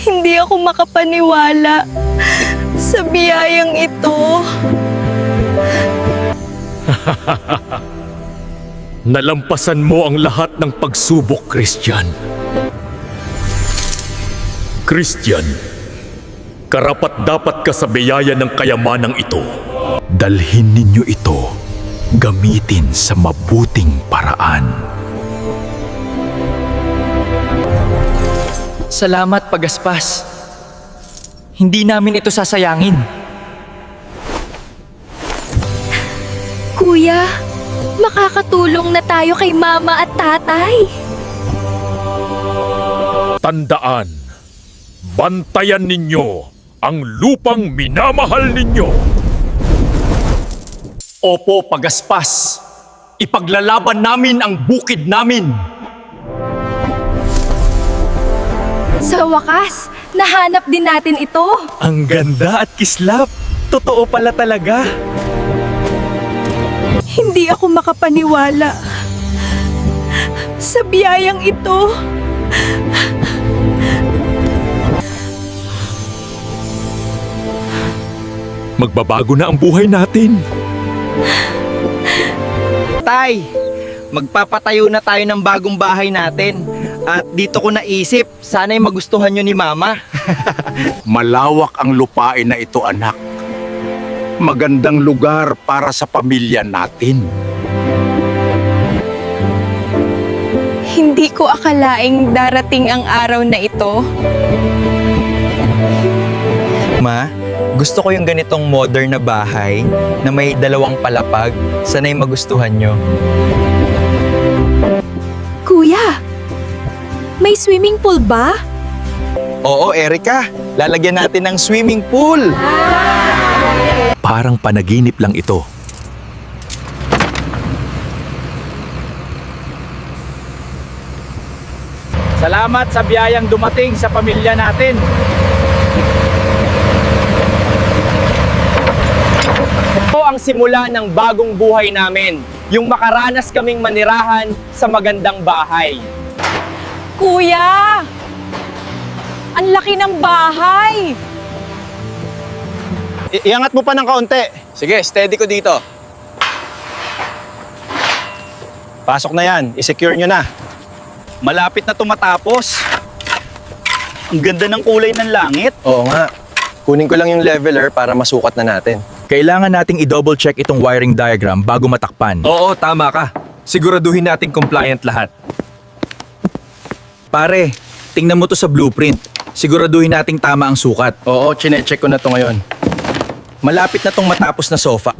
Hindi ako makapaniwala sa biyayang ito. Nalampasan mo ang lahat ng pagsubok, Christian. Christian, karapat-dapat ka sa biyaya ng kayamanang ito. Dalhin ninyo ito, gamitin sa mabuting paraan. Salamat, Pagaspas. Hindi namin ito sasayangin. Kuya, makakatulong na tayo kay Mama at Tatay. Tandaan, bantayan ninyo ang lupang minamahal ninyo. Opo, Pagaspas. Ipaglalaban namin ang bukid namin. Sa wakas, nahanap din natin ito. Ang ganda at kislap. Totoo pala talaga. Hindi ako makapaniwala sa biyayang ito. Magbabago na ang buhay natin. Tay, magpapatayo na tayo ng bagong bahay natin. At dito ko naisip, sana'y magustuhan nyo ni Mama. Malawak ang lupain na ito, anak. Magandang lugar para sa pamilya natin. Hindi ko akalaing darating ang araw na ito. Ma, gusto ko yung ganitong modern na bahay na may dalawang palapag. Sana'y magustuhan nyo. Kuya, may swimming pool ba? Oo, Erica. Lalagyan natin ng swimming pool. Parang panaginip lang ito. Salamat sa biyayang dumating sa pamilya natin. Ito ang simula ng bagong buhay namin. Yung makaranas kaming manirahan sa magandang bahay. Kuya! Ang laki ng bahay! Iangat mo pa ng kaunti. Sige, steady ko dito. Pasok na yan. I-secure nyo na. Malapit na tumatapos. Ang ganda ng kulay ng langit. Oo nga. Kunin ko lang yung leveler para masukat na natin. Kailangan nating i-double check itong wiring diagram bago matakpan. Oo, tama ka. Siguraduhin natin compliant lahat. Pare, tingnan mo to sa blueprint. Siguraduhin nating tama ang sukat. Oo, chinecheck ko na to ngayon. Malapit na tong matapos na sofa.